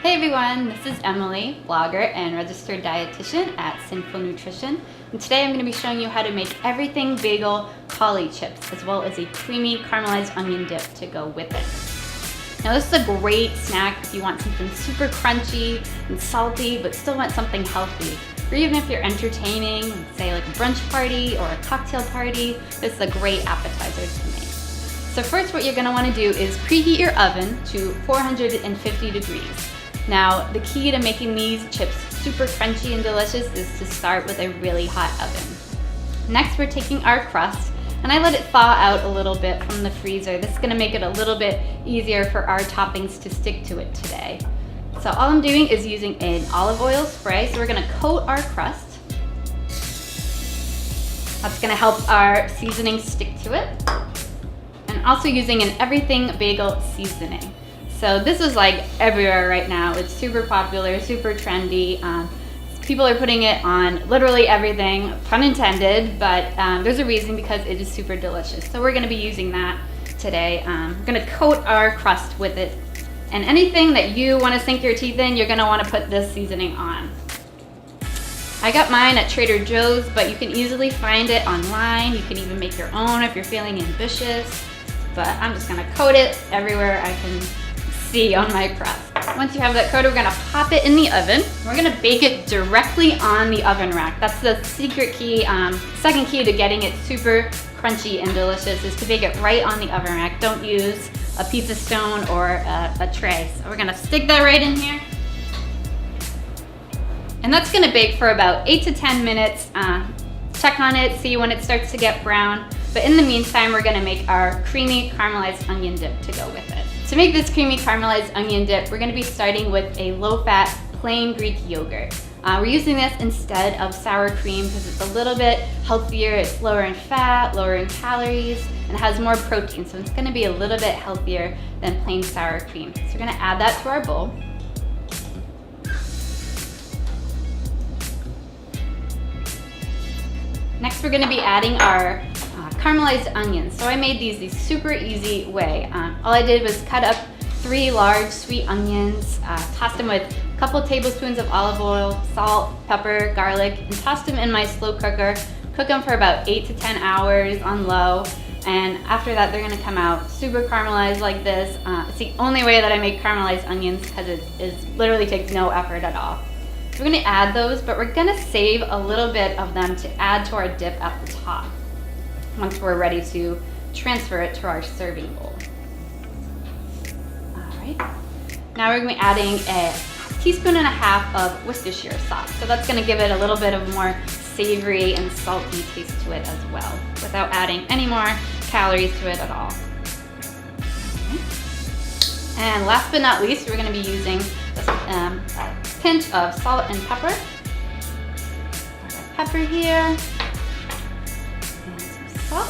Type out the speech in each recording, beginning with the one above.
Hey everyone, this is Emily, blogger and registered dietitian at Sinful Nutrition. And today I'm going to be showing you how to make everything bagel collie chips, as well as a creamy caramelized onion dip to go with it. Now this is a great snack if you want something super crunchy and salty, but still want something healthy. Or even if you're entertaining, say like a brunch party or a cocktail party, this is a great appetizer to make. So first what you're going to want to do is preheat your oven to 450 degrees. Now, the key to making these chips super crunchy and delicious is to start with a really hot oven. Next, we're taking our crust, and I let it thaw out a little bit from the freezer. This is gonna make it a little bit easier for our toppings to stick to it today. So all I'm doing is using an olive oil spray. So we're gonna coat our crust. That's gonna help our seasoning stick to it. And also using an everything bagel seasoning. So this is like everywhere right now. It's super popular, super trendy. People are putting it on literally everything, pun intended, but there's a reason because it is super delicious. So we're gonna be using that today. We're gonna coat our crust with it. And anything that you wanna sink your teeth in, you're gonna wanna put this seasoning on. I got mine at Trader Joe's, but you can easily find it online. You can even make your own if you're feeling ambitious. But I'm just gonna coat it everywhere I can see on my crust. Once you have that coated, we're gonna pop it in the oven. We're gonna bake it directly on the oven rack. That's the secret key, second key to getting it super crunchy and delicious is to bake it right on the oven rack. Don't use a pizza stone or a tray. So we're gonna stick that right in here. And that's gonna bake for about 8 to 10 minutes. Check on it, see when it starts to get brown. But in the meantime, we're gonna make our creamy caramelized onion dip to go with it. To make this creamy caramelized onion dip, we're gonna be starting with a low-fat plain Greek yogurt. We're using this instead of sour cream because it's a little bit healthier. It's lower in fat, lower in calories, and has more protein. So it's gonna be a little bit healthier than plain sour cream. So we're gonna add that to our bowl. Next, we're gonna be adding our caramelized onions. So I made these super easy way. All I did was cut up 3 large sweet onions, tossed them with a couple tablespoons of olive oil, salt, pepper, garlic, and tossed them in my slow cooker. Cook them for about 8 to 10 hours on low. And after that, they're gonna come out super caramelized like this. It's the only way that I make caramelized onions because it literally takes no effort at all. So we're gonna add those, but we're gonna save a little bit of them to add to our dip at the top once we're ready to transfer it to our serving bowl. All right. Now we're gonna be adding a teaspoon and a half of Worcestershire sauce. So that's gonna give it a little bit of more savory and salty taste to it as well, without adding any more calories to it at all. Okay. And last but not least, we're gonna be using just a pinch of salt and pepper. Pepper here. Salt.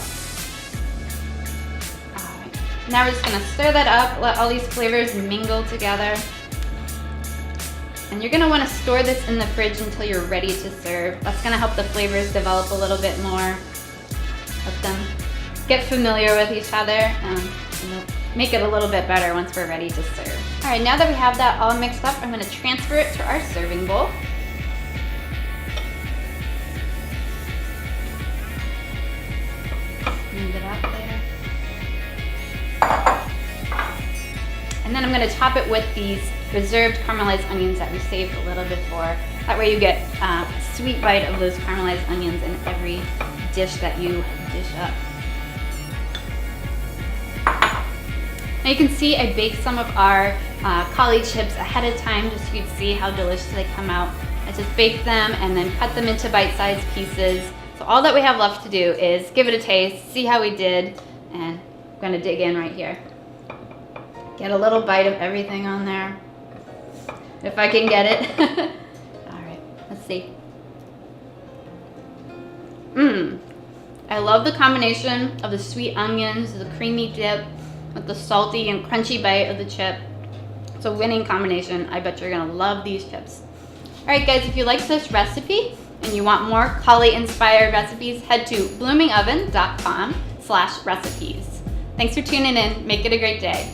All right. Now we're just gonna stir that up, let all these flavors mingle together. And you're gonna wanna store this in the fridge until you're ready to serve. That's gonna help the flavors develop a little bit more. Let them get familiar with each other and make it a little bit better once we're ready to serve. All right, now that we have that all mixed up, I'm gonna transfer it to our serving bowl. Move it out there. And then I'm gonna top it with these preserved caramelized onions that we saved a little bit for. That way you get a sweet bite of those caramelized onions in every dish that you dish up. Now you can see I baked some of our collie chips ahead of time just so you can see how delicious they come out. I just baked them and then cut them into bite-sized pieces. So all that we have left to do is give it a taste, see how we did, and I'm gonna dig in right here. Get a little bite of everything on there, if I can get it. All right, let's see. I love the combination of the sweet onions, the creamy dip, with the salty and crunchy bite of the chip. It's a winning combination. I bet you're gonna love these chips. All right guys, if you like this recipe and you want more collie inspired recipes, head to bloomingoven.com/recipes. Thanks for tuning in. Make it a great day.